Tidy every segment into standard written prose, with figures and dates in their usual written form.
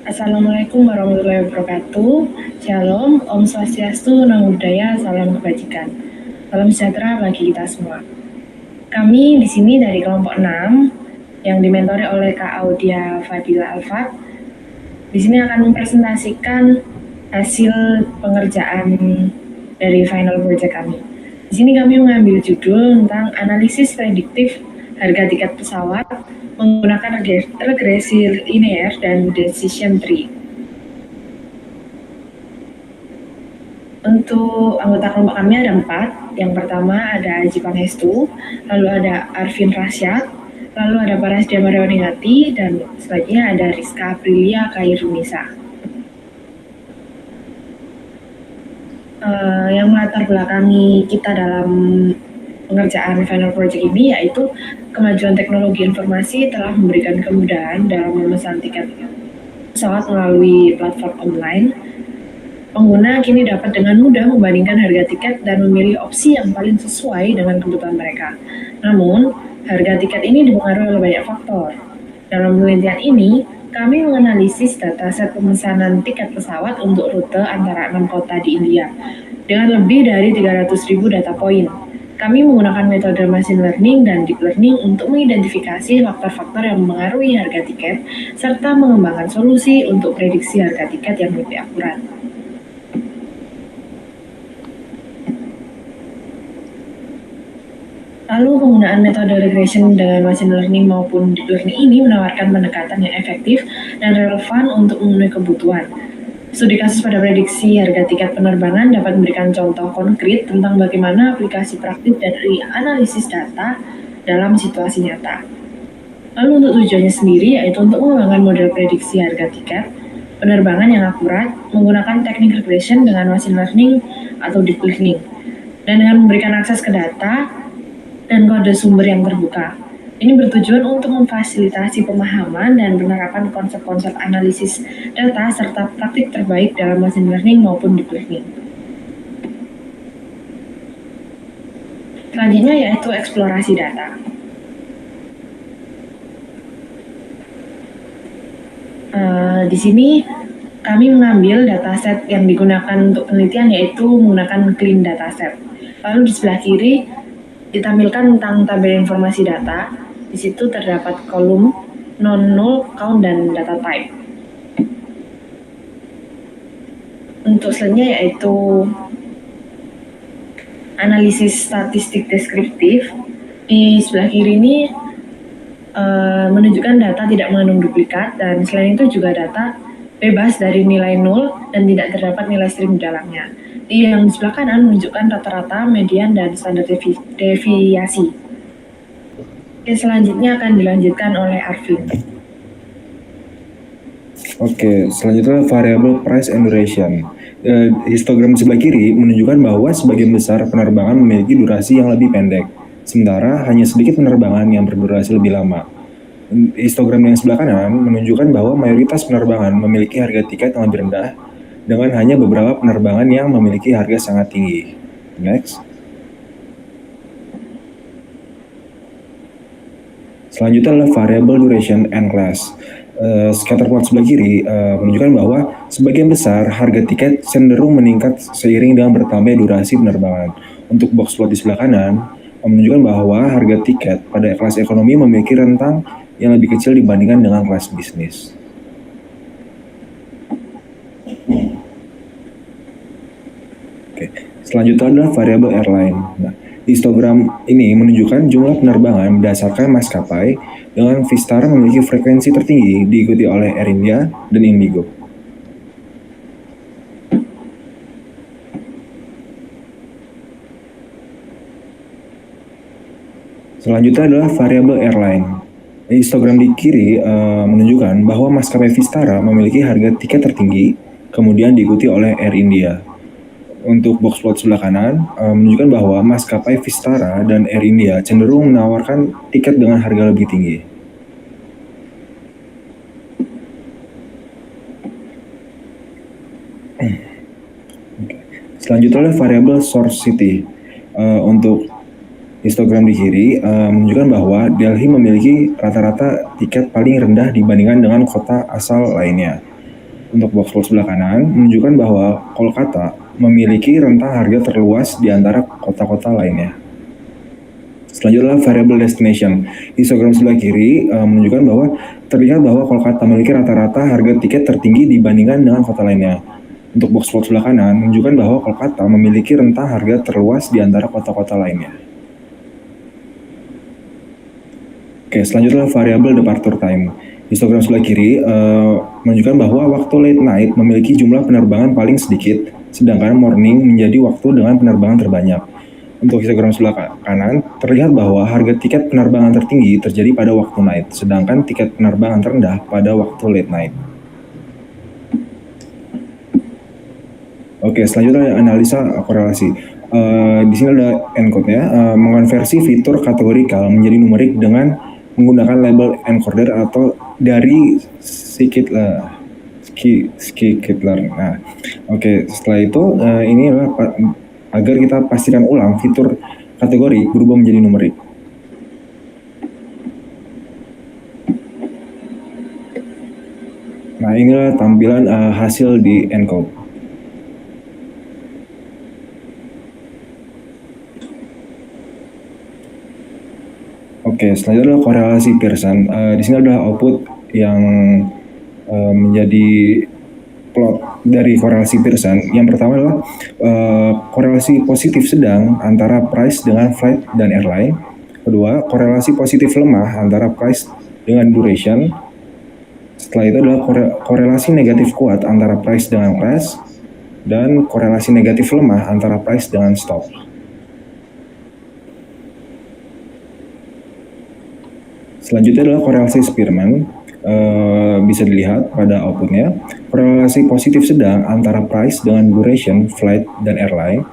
Assalamualaikum warahmatullahi wabarakatuh. Shalom, Om Swastiastu, Namo Buddhaya, salam kebajikan. Salam sejahtera bagi kita semua. Kami di sini dari kelompok 6 yang dimentori oleh Kak Audia Fadila Alfat. Di sini akan mempresentasikan hasil pengerjaan dari final project kami. Di sini kami mengambil judul tentang analisis prediktif harga tiket pesawat menggunakan regresi linear dan decision tree. Untuk anggota kelompok kami ada 4. Yang pertama ada Aji Pangestu, lalu ada Arvin Rasyad, lalu ada Parasdia Mariawaningati, dan selanjutnya ada Rizka Aprilia Kairunisa. Yang melatar belakangi kita dalam pengerjaan final project ini yaitu kemajuan teknologi informasi telah memberikan kemudahan dalam memesan tiket pesawat melalui platform online. Pengguna kini dapat dengan mudah membandingkan harga tiket dan memilih opsi yang paling sesuai dengan kebutuhan mereka. Namun, harga tiket ini dipengaruhi oleh banyak faktor. Dalam penelitian ini, kami menganalisis dataset pemesanan tiket pesawat untuk rute antara 6 kota di India dengan lebih dari 300.000 data poin. Kami menggunakan metode machine learning dan deep learning untuk mengidentifikasi faktor-faktor yang mempengaruhi harga tiket serta mengembangkan solusi untuk prediksi harga tiket yang lebih akurat. Lalu penggunaan metode regression dengan machine learning maupun deep learning ini menawarkan pendekatan yang efektif dan relevan untuk memenuhi kebutuhan. Studi kasus pada prediksi harga tiket penerbangan dapat memberikan contoh konkret tentang bagaimana aplikasi praktik dari analisis data dalam situasi nyata. Lalu untuk tujuannya sendiri yaitu untuk mengembangkan model prediksi harga tiket penerbangan yang akurat menggunakan teknik regression dengan machine learning atau deep learning dan dengan memberikan akses ke data dan kode sumber yang terbuka. Ini bertujuan untuk memfasilitasi pemahaman dan penerapan konsep-konsep analisis data serta praktik terbaik dalam machine learning maupun deep learning. Selanjutnya yaitu eksplorasi data. Di sini kami mengambil dataset yang digunakan untuk penelitian yaitu menggunakan clean dataset. Lalu di sebelah kiri ditampilkan tentang tabel informasi data. Di situ terdapat kolom non-null, count, dan data type. Untuk selanjutnya yaitu analisis statistik deskriptif. Di sebelah kiri ini menunjukkan data tidak mengandung duplikat dan selain itu juga data bebas dari nilai nol dan tidak terdapat nilai stream di dalamnya. Yang di sebelah kanan menunjukkan rata-rata, median, dan standar deviasi. Oke, selanjutnya akan dilanjutkan oleh Arvin. Oke, selanjutnya variable price and duration. Histogram sebelah kiri menunjukkan bahwa sebagian besar penerbangan memiliki durasi yang lebih pendek, sementara hanya sedikit penerbangan yang berdurasi lebih lama. Histogram yang sebelah kanan menunjukkan bahwa mayoritas penerbangan memiliki harga tiket yang lebih rendah, dengan hanya beberapa penerbangan yang memiliki harga sangat tinggi. Next. Selanjutnya adalah variable duration and class. Scatter plot sebelah kiri menunjukkan bahwa sebagian besar harga tiket cenderung meningkat seiring dengan bertambah durasi penerbangan. Untuk box plot di sebelah kanan menunjukkan bahwa harga tiket pada kelas ekonomi memiliki rentang yang lebih kecil dibandingkan dengan kelas bisnis. Oke, selanjutnya adalah variabel airline. Nah, histogram ini menunjukkan jumlah penerbangan berdasarkan maskapai dengan Vistara memiliki frekuensi tertinggi diikuti oleh Air India dan Indigo. Selanjutnya adalah variabel airline. Histogram di kiri menunjukkan bahwa maskapai Vistara memiliki harga tiket tertinggi, kemudian diikuti oleh Air India. Untuk box plot sebelah kanan menunjukkan bahwa maskapai Vistara dan Air India cenderung menawarkan tiket dengan harga lebih tinggi. Selanjutnya adalah variabel source city. Untuk histogram di kiri menunjukkan bahwa Delhi memiliki rata-rata tiket paling rendah dibandingkan dengan kota asal lainnya. Untuk box plot sebelah kanan menunjukkan bahwa Kolkata memiliki rentang harga terluas di antara kota-kota lainnya. Selanjutnya adalah variable destination. Histogram sebelah kiri menunjukkan bahwa terlihat bahwa Kolkata memiliki rata-rata harga tiket tertinggi dibandingkan dengan kota lainnya. Untuk box plot sebelah kanan menunjukkan bahwa Kolkata memiliki rentang harga terluas di antara kota-kota lainnya. Oke, selanjutnya variabel departure time. Histogram sebelah kiri menunjukkan bahwa waktu late night memiliki jumlah penerbangan paling sedikit, sedangkan morning menjadi waktu dengan penerbangan terbanyak. Untuk histogram sebelah kanan, terlihat bahwa harga tiket penerbangan tertinggi terjadi pada waktu night, sedangkan tiket penerbangan terendah pada waktu late night. Oke, selanjutnya analisa korelasi. Di sini ada encode-nya, mengonversi fitur kategorikal menjadi numerik dengan menggunakan label encoder atau dari Skikitler. Nah, oke, setelah itu ini adalah agar kita pastikan ulang fitur kategori berubah menjadi numerik. Nah, inilah tampilan hasil di encode. Oke, selanjutnya adalah korelasi Pearson. Di sini adalah output yang menjadi plot dari korelasi Pearson. Yang pertama adalah korelasi positif sedang antara price dengan flight dan airline. Kedua, korelasi positif lemah antara price dengan duration. Setelah itu adalah korelasi negatif kuat antara price dengan class. Dan korelasi negatif lemah antara price dengan stop. Selanjutnya adalah korelasi Spearman. Bisa dilihat pada outputnya. Korelasi positif sedang antara price dengan duration, flight, dan airline.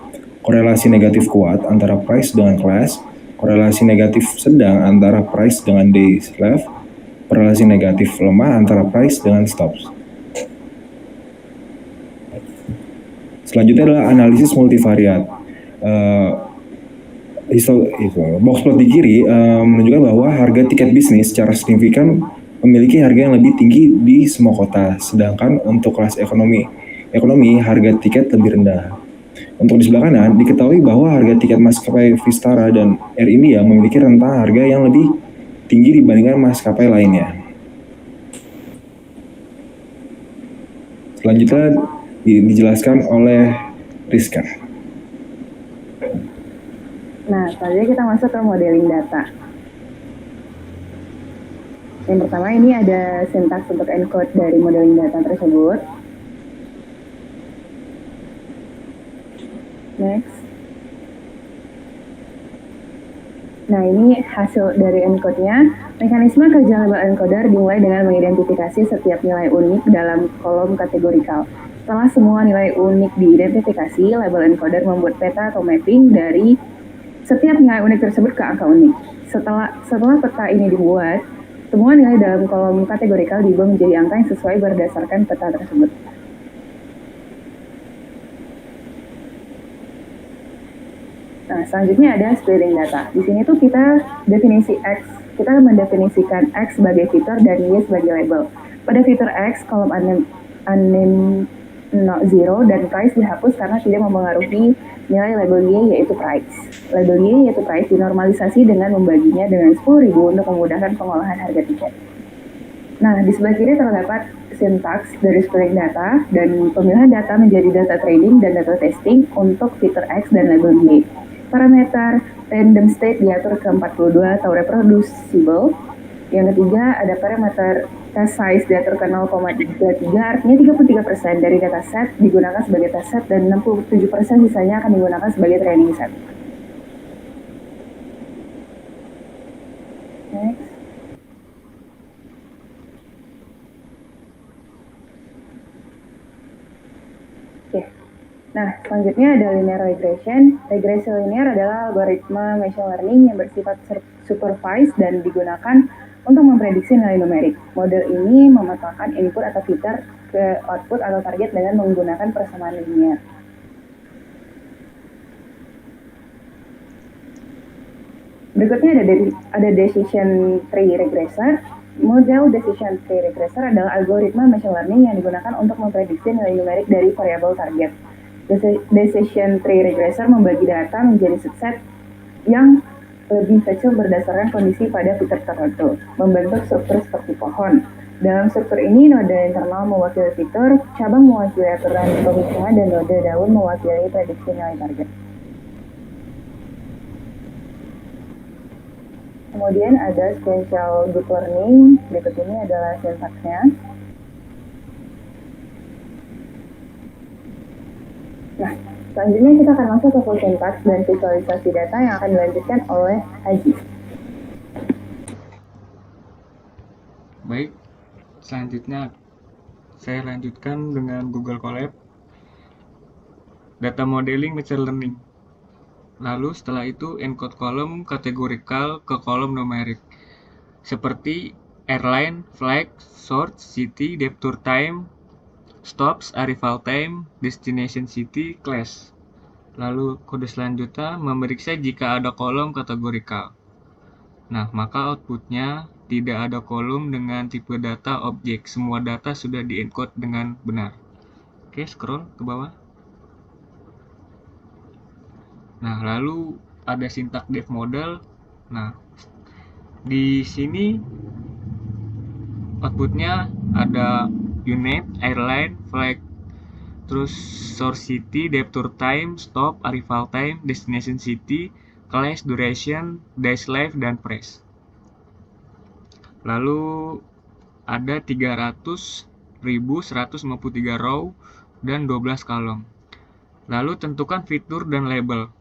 Korelasi negatif kuat antara price dengan class. Korelasi negatif sedang antara price dengan days left. Korelasi negatif lemah antara price dengan stops. Selanjutnya adalah analisis multivariat. Box plot di kiri menunjukkan bahwa harga tiket bisnis secara signifikan memiliki harga yang lebih tinggi di semua kota, sedangkan untuk kelas ekonomi harga tiket lebih rendah. Untuk di sebelah kanan, diketahui bahwa harga tiket maskapai Vistara dan Air India memiliki rentang harga yang lebih tinggi dibandingkan maskapai lainnya. Selanjutnya dijelaskan oleh Rizka. Nah, selanjutnya kita masuk ke modeling data. Yang pertama ini ada sintaks untuk encode dari modeling data tersebut. Next. Nah, ini hasil dari encode-nya. Mekanisme kerja label encoder dimulai dengan mengidentifikasi setiap nilai unik dalam kolom kategorikal. Setelah semua nilai unik diidentifikasi, label encoder membuat peta atau mapping dari setiap nilai unik tersebut ke angka unik. Setelah peta ini dibuat, semua nilai dalam kolom kategorikal diubah menjadi angka yang sesuai berdasarkan peta tersebut. Nah, selanjutnya ada splitting data. Di sini tuh kita mendefinisikan X sebagai fitur dan Y sebagai label. Pada fitur X, kolom unnamed zero dan price dihapus karena tidak mempengaruhi nilai label Y yaitu price. Label Y yaitu price dinormalisasi dengan membaginya dengan 10.000 untuk memudahkan pengolahan harga tiket. Nah, di sebelah kiri terdapat sintaks dari splitting data dan pemilihan data menjadi data trading dan data testing untuk fitur X dan label Y. Parameter random state diatur ke 42 atau reproducible. Yang ketiga ada parameter test size diatur ke 0,33, artinya 33% dari data set digunakan sebagai test set dan 67% sisanya akan digunakan sebagai training set. Next. Oke. Nah, selanjutnya ada linear regression. Regresi linear adalah algoritma machine learning yang bersifat supervised dan digunakan untuk memprediksi nilai numerik. Model ini memetakan input atau filter ke output atau target dengan menggunakan persamaan linear. Berikutnya ada decision tree regressor. Model decision tree regressor adalah algoritma machine learning yang digunakan untuk memprediksi nilai numerik dari variabel target. Decision tree regressor membagi data menjadi subset yang lebih kecil berdasarkan kondisi pada fitur tertentu, membentuk struktur seperti pohon. Dalam struktur ini, node internal mewakili fitur, cabang mewakili aturan pemisahan, dan node daun mewakili prediksi nilai target. Kemudian ada sequential deep learning, berikut ini adalah sintaksnya. Nah, selanjutnya kita akan masuk ke full syntax dan visualisasi data yang akan dilanjutkan oleh Haji. Baik, selanjutnya saya lanjutkan dengan Google Colab. Data modeling machine learning. Lalu setelah itu encode kolom kategorikal ke kolom numerik. Seperti airline, flight, source, city, departure time, stops, arrival time, destination city, class. Lalu kode selanjutnya memeriksa jika ada kolom kategorikal. Nah, maka outputnya tidak ada kolom dengan tipe data objek. Semua data sudah di-encode dengan benar. Oke, scroll ke bawah. Nah, lalu ada sintak dev model. Nah, di sini outputnya ada unit, airline, flight, terus source city, departure time, stop, arrival time, destination city, class, duration, dash life, dan price. Lalu ada 300.153 row dan 12 kolom. Lalu tentukan fitur dan label.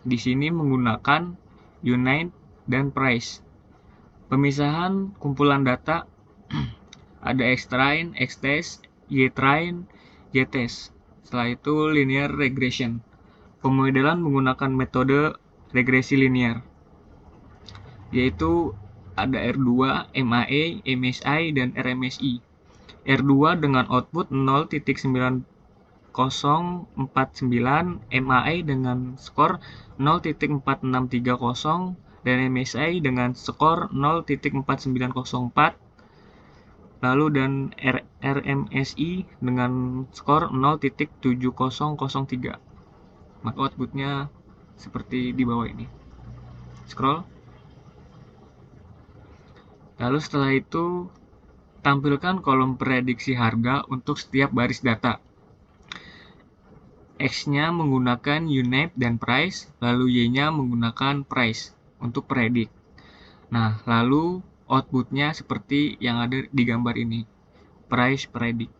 Di sini menggunakan unite dan price. Pemisahan kumpulan data ada xtrain, xtest, ytrain, ytest. Setelah itu linear regression. Pemodelan menggunakan metode regresi linear, yaitu ada R2, MAE, MSI, dan RMSI. R2 dengan output 0.9049, MAE dengan skor 0.4630, dan MSI dengan skor 0.4904, lalu dan RMSI dengan skor 0.7003. Maka outputnya seperti di bawah ini. Scroll. Lalu setelah itu tampilkan kolom prediksi harga untuk setiap baris data. X-nya menggunakan unit dan price, lalu Y-nya menggunakan price untuk predict. Nah, lalu outputnya seperti yang ada di gambar ini. Price predict.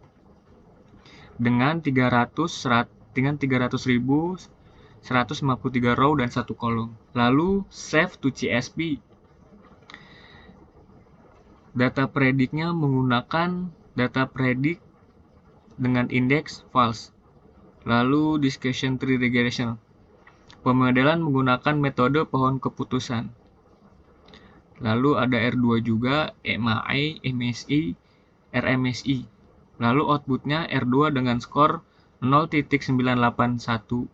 Dengan 300.153 row dan 1 kolom. Lalu save to CSV. Data predictnya menggunakan data predict dengan indeks false. Lalu discussion tree regression. Pemodelan menggunakan metode pohon keputusan. Lalu ada R2 juga, MAE, MSI, RMSI. Lalu outputnya R2 dengan skor 0.9818,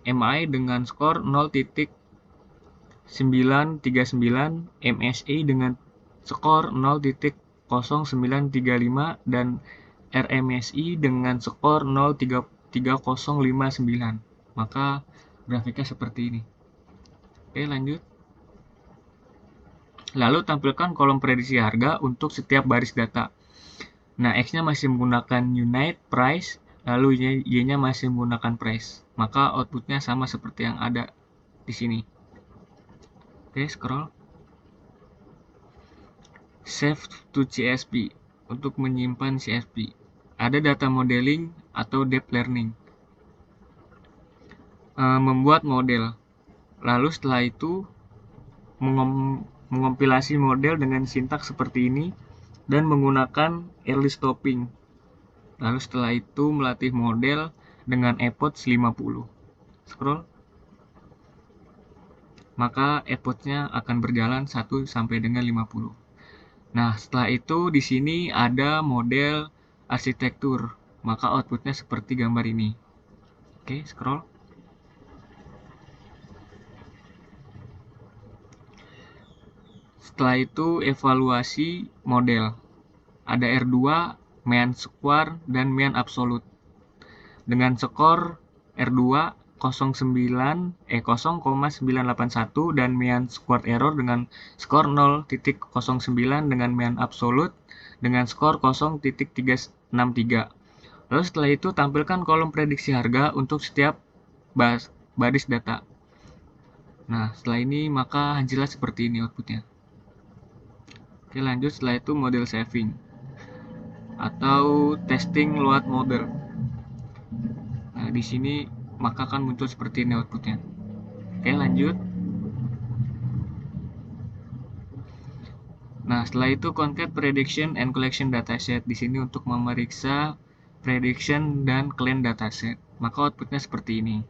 MAE dengan skor 0.939, MSI dengan skor 0.0935, dan RMSI dengan skor 0.3059. Maka grafiknya seperti ini. Oke, lanjut. Lalu tampilkan kolom prediksi harga untuk setiap baris data. Nah, X-nya masih menggunakan unit, price, lalu Y-nya masih menggunakan price. Maka outputnya sama seperti yang ada di sini. Oke, scroll. Save to CSV. Untuk menyimpan CSV. Ada data modeling atau deep learning. Membuat model. Lalu setelah itu mengompilasi model dengan sintaks seperti ini dan menggunakan early stopping. Lalu setelah itu melatih model dengan epoch 50. Scroll. Maka epochnya akan berjalan 1 sampai dengan 50. Nah, setelah itu di sini ada model arsitektur. Maka outputnya seperti gambar ini. Oke, scroll. Setelah itu evaluasi model. Ada R2, mean square, dan mean absolute. Dengan skor R2 0,981 dan mean squared error dengan skor 0,09 dengan mean absolute dengan skor 0,363. Lalu setelah itu tampilkan kolom prediksi harga untuk setiap baris data. Nah, setelah ini maka jelas seperti ini outputnya. Oke, lanjut. Setelah itu model saving atau testing load model. Nah, di sini maka akan muncul seperti ini outputnya. Oke, lanjut. Nah, setelah itu concat prediction and collection dataset. Di sini untuk memeriksa prediction dan clean dataset. Maka outputnya seperti ini.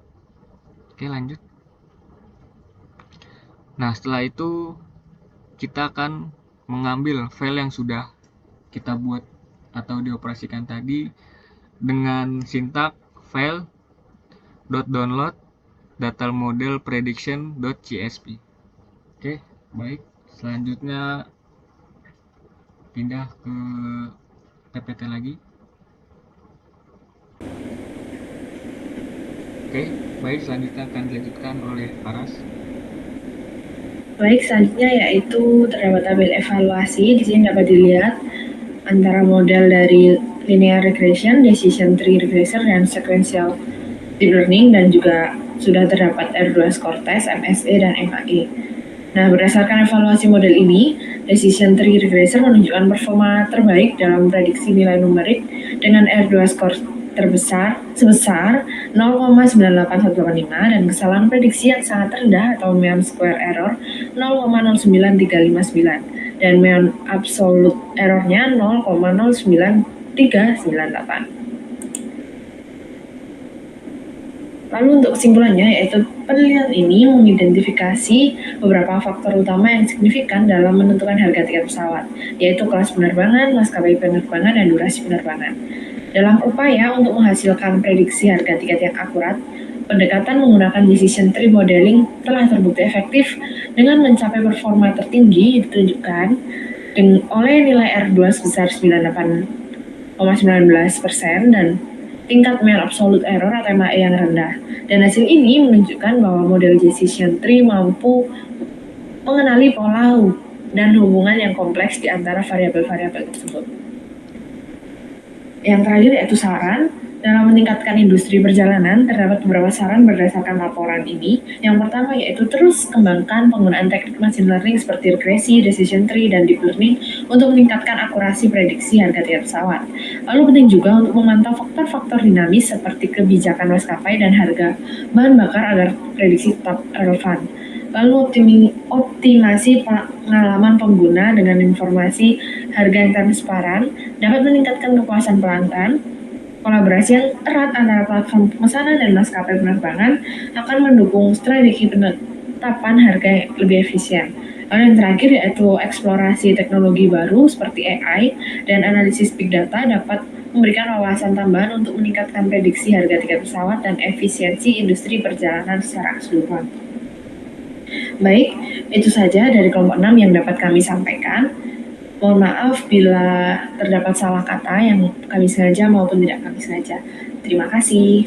Oke, lanjut. Nah, setelah itu kita akan mengambil file yang sudah kita buat atau dioperasikan tadi dengan sintak file .download data model prediction.csv. Oke, baik. Selanjutnya pindah ke PPT lagi. Oke, baik. Selanjutnya akan dilanjutkan oleh Paras. Baik, selanjutnya yaitu terdapat tabel evaluasi. Di sini dapat dilihat antara model dari linear regression, decision tree regressor, dan sequential deep learning, dan juga sudah terdapat R2 score test, MSE, dan MAE. Nah, berdasarkan evaluasi model ini, decision tree regressor menunjukkan performa terbaik dalam prediksi nilai numerik dengan R2 score terbesar sebesar 0,98185 dan kesalahan prediksi yang sangat rendah atau mean square error 0,09359 dan mean absolute errornya 0,09398. Lalu untuk kesimpulannya yaitu penelitian ini mengidentifikasi beberapa faktor utama yang signifikan dalam menentukan harga tiket pesawat, yaitu kelas penerbangan, maskapai penerbangan, dan durasi penerbangan. Dalam upaya untuk menghasilkan prediksi harga tiket yang akurat, pendekatan menggunakan decision tree modeling telah terbukti efektif dengan mencapai performa tertinggi ditunjukkan oleh nilai R2 sebesar 98,19% dan tingkat mean absolute error atau MAE yang rendah. Dan hasil ini menunjukkan bahwa model decision tree mampu mengenali pola dan hubungan yang kompleks di antara variabel-variabel tersebut. Yang terakhir yaitu saran. Dalam meningkatkan industri perjalanan, terdapat beberapa saran berdasarkan laporan ini. Yang pertama yaitu terus kembangkan penggunaan teknik machine learning seperti regresi, decision tree, dan deep learning untuk meningkatkan akurasi prediksi harga tiket pesawat. Lalu penting juga untuk memantau faktor-faktor dinamis seperti kebijakan maskapai dan harga bahan bakar agar prediksi tetap relevan. Lalu optimasi pengalaman pengguna dengan informasi harga yang transparan dapat meningkatkan kepuasan pelanggan. Kolaborasi yang erat antara platform pemesanan dan maskapai penerbangan akan mendukung strategi penetapan harga yang lebih efisien. Lalu yang terakhir yaitu eksplorasi teknologi baru seperti AI dan analisis big data dapat memberikan wawasan tambahan untuk meningkatkan prediksi harga tiket pesawat dan efisiensi industri perjalanan secara keseluruhan. Baik, itu saja dari kelompok 6 yang dapat kami sampaikan. Mohon maaf bila terdapat salah kata yang kami sengaja maupun tidak kami sengaja. Terima kasih.